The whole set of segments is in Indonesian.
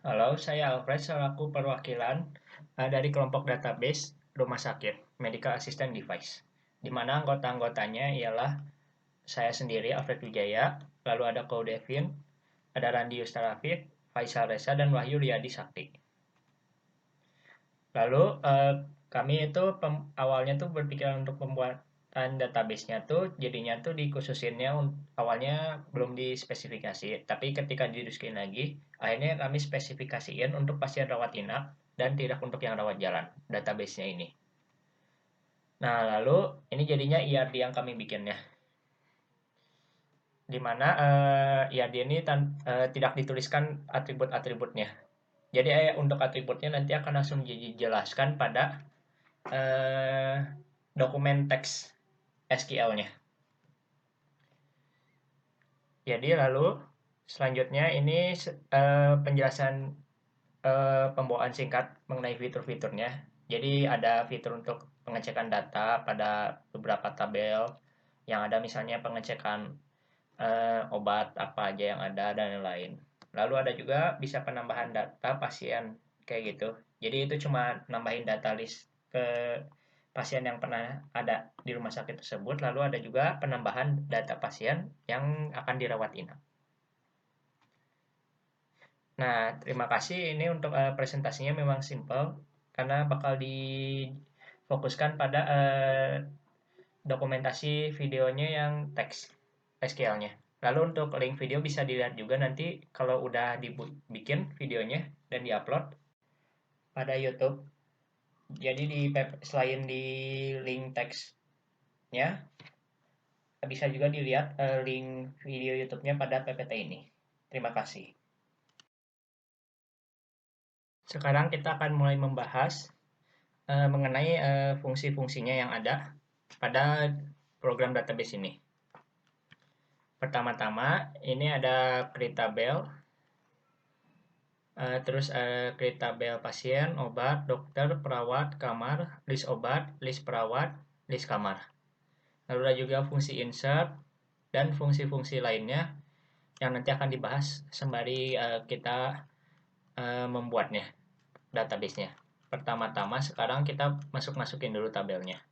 Halo, saya Alfred selaku perwakilan dari kelompok database rumah sakit Medical Assistant Device, di mana anggota-anggotanya ialah saya sendiri, Alfred Wijaya, lalu ada Ko Devin, ada Randi Yustarafid, Faisal Reza, dan Wahyu Riyadi Sakti. Lalu kami itu awalnya tuh berpikiran untuk pembuatan database-nya tuh jadinya tuh dikhususinnya awalnya belum dispesifikasi, tapi ketika didiskusin lagi, akhirnya kami spesifikasiin untuk pasien rawat inap dan tidak untuk yang rawat jalan database-nya ini. Nah, lalu ini jadinya IRD yang kami bikinnya, di mana IRD ini tidak dituliskan atribut-atributnya. Jadi untuk atributnya nanti akan langsung dijelaskan pada eh, dokumen teks SQL-nya. Jadi lalu selanjutnya ini penjelasan pembawaan singkat mengenai fitur-fiturnya. Jadi ada fitur untuk pengecekan data pada beberapa tabel yang ada, misalnya pengecekan obat apa aja yang ada dan lain-lain. Lalu ada juga bisa penambahan data pasien kayak gitu. Jadi itu cuma nambahin data list ke pasien yang pernah ada di rumah sakit tersebut. Lalu ada juga penambahan data pasien yang akan dirawat inap. Nah, terima kasih ini untuk presentasinya memang simple karena bakal difokuskan pada dokumentasi videonya yang teks SQL-nya. Lalu untuk link video bisa dilihat juga nanti kalau udah dibikin videonya dan diupload pada YouTube. Jadi selain di link teksnya, bisa juga dilihat link video YouTube-nya pada PPT ini. Terima kasih. Sekarang kita akan mulai membahas mengenai fungsi-fungsinya yang ada pada program database ini. Pertama-tama, ini ada create tabel, terus create tabel pasien, obat, dokter, perawat, kamar, list obat, list perawat, list kamar. Lalu ada juga fungsi insert dan fungsi-fungsi lainnya yang nanti akan dibahas sembari kita membuatnya, database-nya. Pertama-tama sekarang kita masukin dulu tabelnya.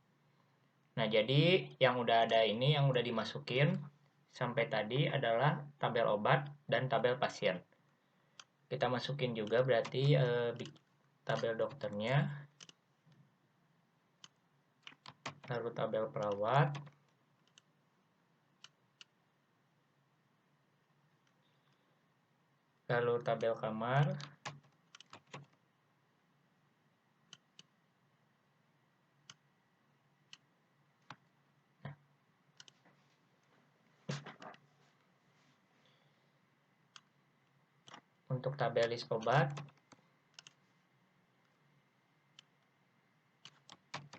Nah, jadi yang udah ada ini, yang udah dimasukin sampai tadi adalah tabel obat dan tabel pasien. Kita masukin juga berarti tabel dokternya, lalu tabel perawat, lalu tabel kamar, untuk tabel list obat,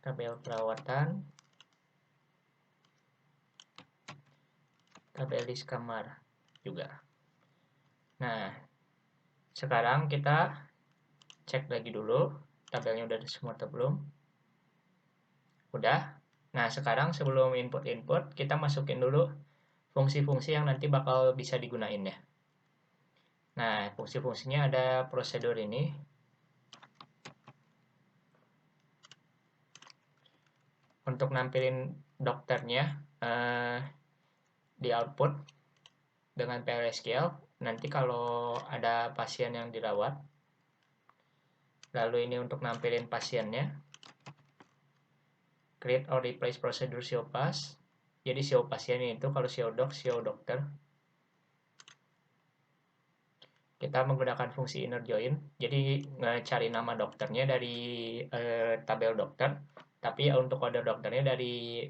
tabel perawatan, tabel list kamar juga. Nah, sekarang kita cek lagi dulu tabelnya udah semua atau belum. Udah. Nah, sekarang sebelum input-input, kita masukin dulu fungsi-fungsi yang nanti bakal bisa digunain ya. Nah, fungsi-fungsinya ada prosedur ini. Untuk nampilin dokternya di output dengan PLSQL. Nanti kalau ada pasien yang dirawat, lalu ini untuk nampilin pasiennya, create or replace procedure show pass. Jadi show pasien itu kalau show doc, show dokter. Kita menggunakan fungsi inner join, jadi cari nama dokternya dari tabel dokter, tapi untuk kode dokternya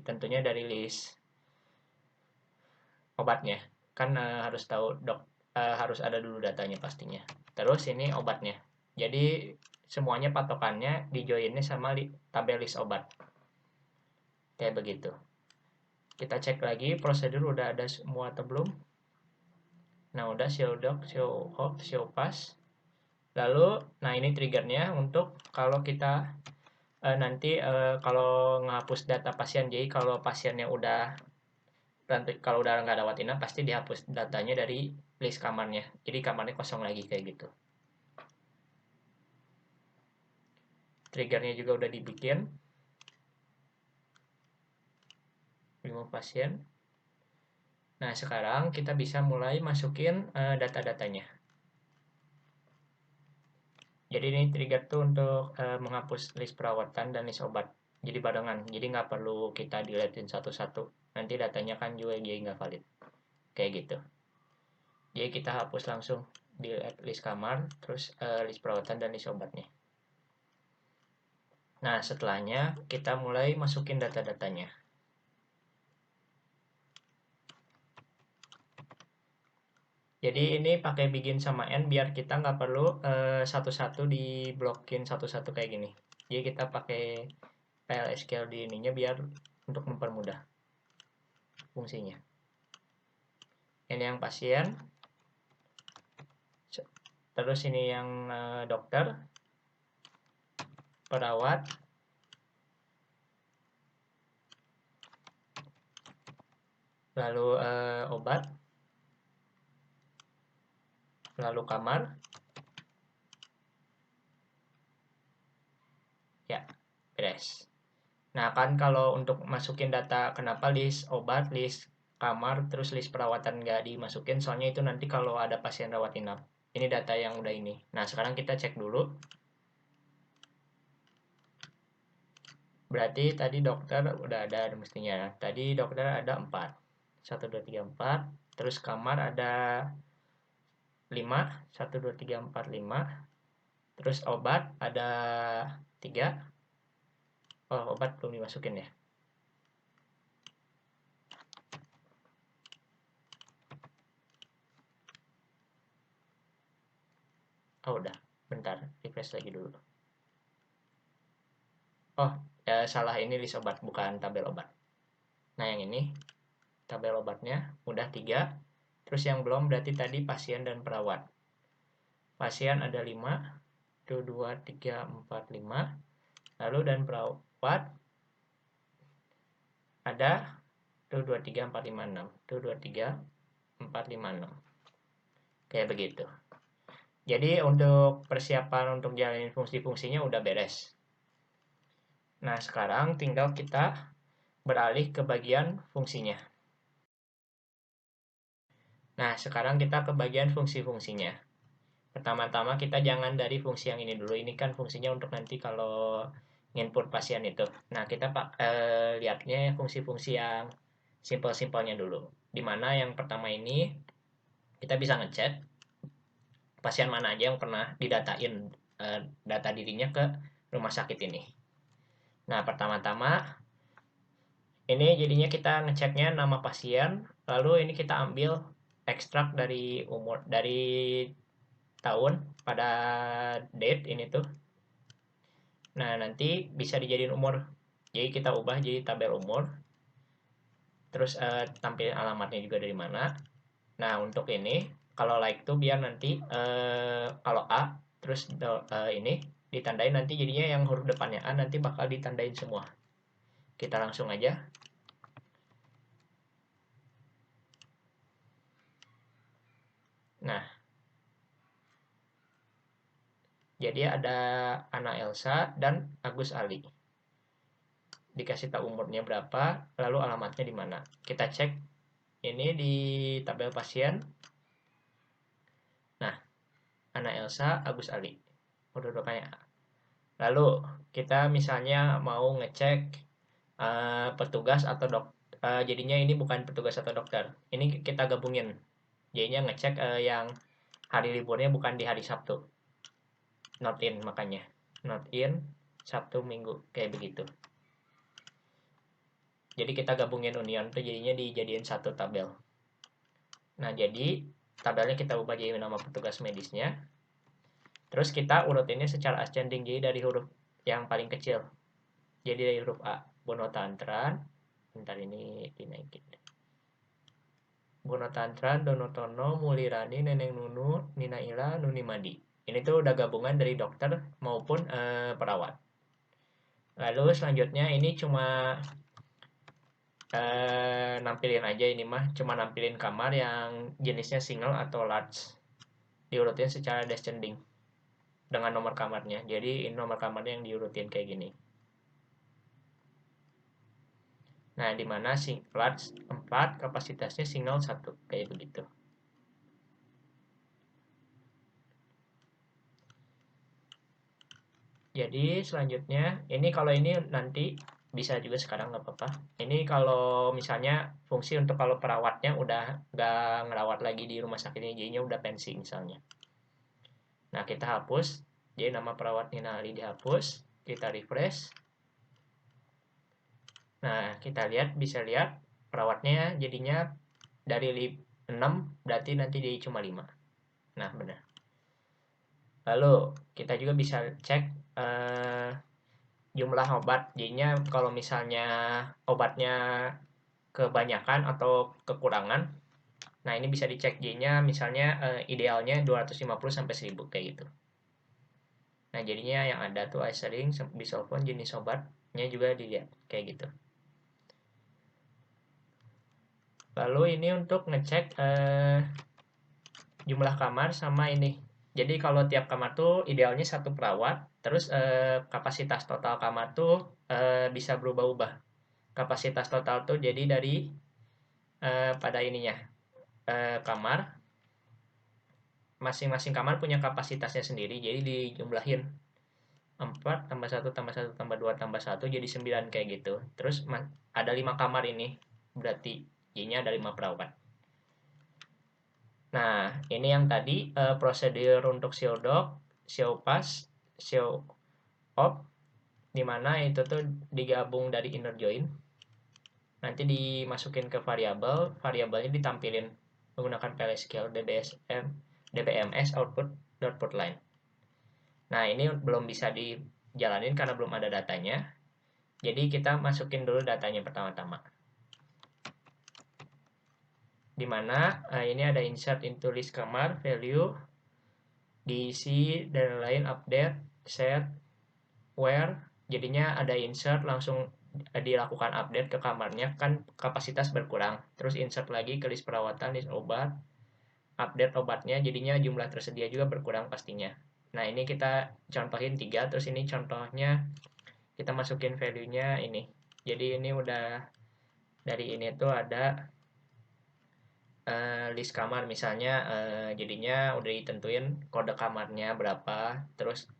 tentunya dari list obatnya. Kan harus tahu harus ada dulu datanya pastinya. Terus ini obatnya. Jadi semuanya patokannya di joinnya sama tabel list obat. Kayak begitu. Kita cek lagi prosedur udah ada semua atau belum. Nah, udah show doc, show hop, show pass. Lalu, nah ini triggernya untuk kalau kita nanti kalau ngapus data pasien. Jadi kalau pasiennya kalau udah nggak rawat inap pasti dihapus datanya dari list kamarnya. Jadi kamarnya kosong lagi kayak gitu. triggernya juga udah dibikin. Remove pasien. Nah, sekarang kita bisa mulai masukin data-datanya. Jadi ini trigger tuh untuk menghapus list perawatan dan list obat. Jadi barengan, jadi nggak perlu kita deletein satu-satu. Nanti datanya kan juga jadi nggak valid. Kayak gitu. Jadi kita hapus langsung di list kamar, terus list perawatan dan list obatnya. Nah, setelahnya kita mulai masukin data-datanya. Jadi ini pakai begin sama end biar kita nggak perlu satu-satu diblokin satu-satu kayak gini. Jadi kita pakai PLSQL di ininya biar untuk mempermudah fungsinya. Ini yang pasien, terus ini yang dokter, perawat, lalu obat, lalu kamar. Ya, beres. Nah, kan kalau untuk masukin data kenapa list obat, list kamar, terus list perawatan nggak dimasukin, soalnya itu nanti kalau ada pasien rawat inap. Ini data yang udah ini. Nah, sekarang kita cek dulu. Berarti tadi dokter udah ada mestinya. Tadi dokter ada 4. 1, 2, 3, 4. Terus kamar ada 5. 1, 2, 3, 4, 5. Terus obat ada 3. Oh, obat belum dimasukin ya. Oh, udah. Bentar, refresh lagi dulu. Oh, ya salah, ini list obat, bukan tabel obat. Nah, yang ini tabel obatnya udah 3. Terus yang belum berarti tadi pasien dan perawat. Pasien ada 5. 1, 2, 3, 4, 5. Lalu dan perawat ada 1, 2, 3, 4, 5, 6. 1, 2, 3, 4, 5, 6. Kayak begitu. Jadi untuk persiapan untuk jalanin fungsi-fungsinya udah beres. Nah, sekarang tinggal kita beralih ke bagian fungsinya. Nah, sekarang kita ke bagian fungsi-fungsinya. Pertama-tama kita jangan dari fungsi yang ini dulu. Ini kan fungsinya untuk nanti kalau input pasien itu. Nah, kita lihatnya fungsi-fungsi yang simpel-simpelnya dulu. Dimana yang pertama ini kita bisa ngecek pasien mana aja yang pernah didatain data dirinya ke rumah sakit ini. Nah, pertama-tama ini jadinya kita ngeceknya nama pasien, lalu ini kita ambil ekstrak dari umur, dari tahun pada date ini tuh. Nah, nanti bisa dijadiin umur. Jadi kita ubah jadi tabel umur. Terus tampilin alamatnya juga dari mana. Nah, untuk ini kalau like tuh biar nanti kalau A terus ini ditandain, nanti jadinya yang huruf depannya A nanti bakal ditandain semua. Kita langsung aja. Nah, jadi ada Ana Elsa dan Agus Ali. Dikasih tahu umurnya berapa, lalu alamatnya di mana. Kita cek ini di tabel pasien. Nah, Ana Elsa, Agus Ali. Udah-udahnya. Lalu kita misalnya mau ngecek petugas atau jadinya ini bukan petugas atau dokter. Ini kita gabungin. Jadinya ngecek yang hari liburnya bukan di hari Sabtu. Not in makanya. Not in Sabtu Minggu kayak begitu. Jadi kita gabungin union tuh jadinya dijadiin satu tabel. Nah, jadi tabelnya kita ubah jadi nama petugas medisnya. Terus kita urutinnya secara ascending, jadi dari huruf yang paling kecil. Jadi dari huruf A, Bono Tantran. Bentar, ini dinaikin. Bono Tantran, Donotono, Mulirani, Neneng Nunu, Nina Ila, Nuni Madi. Ini tuh udah gabungan dari dokter maupun perawat. Lalu selanjutnya ini cuma nampilin aja, ini mah cuma nampilin kamar yang jenisnya single atau large. Diurutin secara descending. dengan nomor kamarnya. Jadi ini nomor kamarnya yang diurutin kayak gini. Nah, di mana plat 4 kapasitasnya single 1 kayak begitu. Jadi selanjutnya ini kalau ini nanti bisa juga sekarang nggak apa-apa. Ini kalau misalnya fungsi untuk kalau perawatnya udah nggak ngerawat lagi di rumah sakit ini, jadinya udah pensi misalnya. Nah, kita hapus. Jadi nama perawat Nina Ali dihapus. Kita refresh. Nah, kita bisa lihat perawatnya jadinya dari 6 berarti nanti jadi cuma 5. Nah, benar. Lalu kita juga bisa cek jumlah obat. Jadinya kalau misalnya obatnya kebanyakan atau kekurangan, nah ini bisa dicek jadinya misalnya idealnya 250 sampai 1000 kayak gitu. Nah, jadinya yang ada tuh Aesaring, Bisolvon, jenis obatnya juga dilihat kayak gitu. Lalu ini untuk ngecek jumlah kamar sama ini. Jadi kalau tiap kamar tuh idealnya satu perawat, terus kapasitas total kamar tuh bisa berubah-ubah. Kapasitas total tuh jadi dari pada ininya kamar, masing-masing kamar punya kapasitasnya sendiri, jadi dijumlahin 4 tambah 1 tambah 1 tambah 2 tambah 1 jadi 9 kayak gitu. Terus ada 5 kamar ini, berarti jadinya ada 5 perawat. Nah, ini yang tadi prosedur untuk show doc, show pass, show op, dimana itu tuh digabung dari inner join. Nanti dimasukin ke variabel, variabelnya ditampilin menggunakan PLSQL DBMS output line. Nah, ini belum bisa dijalanin karena belum ada datanya. Jadi kita masukin dulu datanya pertama-tama. Dimana ini ada insert into list kamar, value, diisi dan lain update, set, where. Jadinya ada insert langsung dilakukan update ke kamarnya, kan kapasitas berkurang. Terus insert lagi ke list perawatan, list obat, update obatnya, jadinya jumlah tersedia juga berkurang pastinya. Nah, ini kita contohin 3, terus ini contohnya kita masukin value-nya ini. Jadi ini udah dari ini tuh ada list kamar misalnya, jadinya udah ditentuin kode kamarnya berapa, terus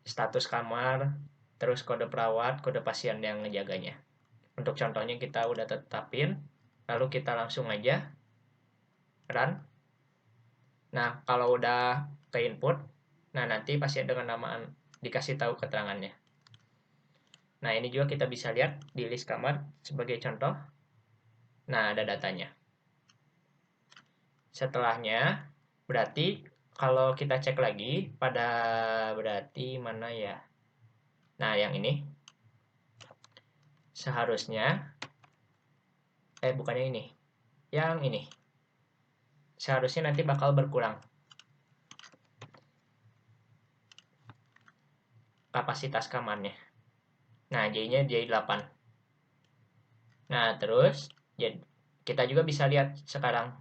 status kamar, terus kode perawat, kode pasien yang ngejaganya. Untuk contohnya kita udah tetapin, lalu kita langsung aja run. Nah, kalau udah ke input, nah nanti pasien dengan namaan dikasih tahu keterangannya. Nah, ini juga kita bisa lihat di list kamar sebagai contoh. Nah, ada datanya. Setelahnya, berarti kalau kita cek lagi pada berarti mana ya? Nah, yang ini. Seharusnya bukannya ini. Yang ini. Seharusnya nanti bakal berkurang kapasitas kamarnya. Nah, jadinya jadi 8. Nah, terus kita juga bisa lihat sekarang.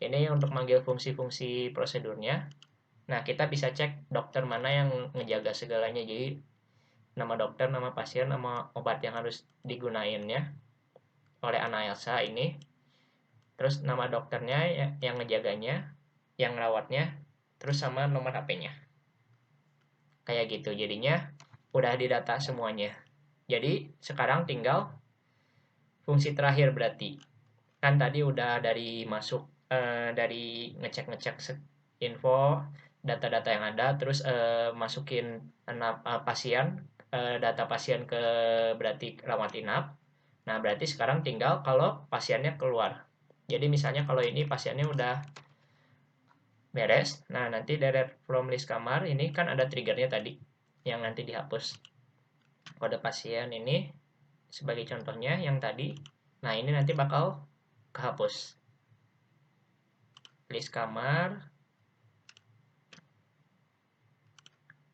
Ini untuk manggil fungsi-fungsi prosedurnya. Nah, kita bisa cek dokter mana yang ngejaga segalanya. Jadi, nama dokter, nama pasien, nama obat yang harus digunainnya oleh Ana Elsa ini. Terus nama dokternya yang ngejaganya, yang ngerawatnya, terus sama nomor HP-nya. Kayak gitu. Jadinya udah didata semuanya. Jadi, sekarang tinggal fungsi terakhir berarti. Kan tadi udah dari masuk dari ngecek-ngecek info data-data yang ada, terus masukin pasien, data pasien ke berarti rawat inap. Nah, berarti sekarang tinggal kalau pasiennya keluar. Jadi misalnya kalau ini pasiennya udah beres, nah nanti delete from list kamar, ini kan ada triggernya tadi yang nanti dihapus. Kode pasien ini sebagai contohnya yang tadi. Nah, ini nanti bakal kehapus. List kamar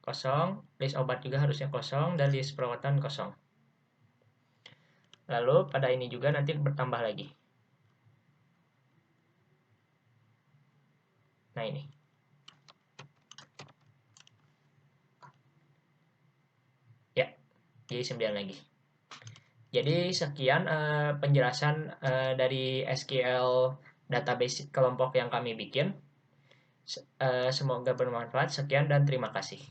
kosong, list obat juga harusnya kosong, dan list perawatan kosong. Lalu pada ini juga nanti bertambah lagi. Nah ini. Ya, jadi 9 lagi. Jadi sekian penjelasan dari SQL database kelompok yang kami bikin. Semoga bermanfaat. Sekian dan terima kasih.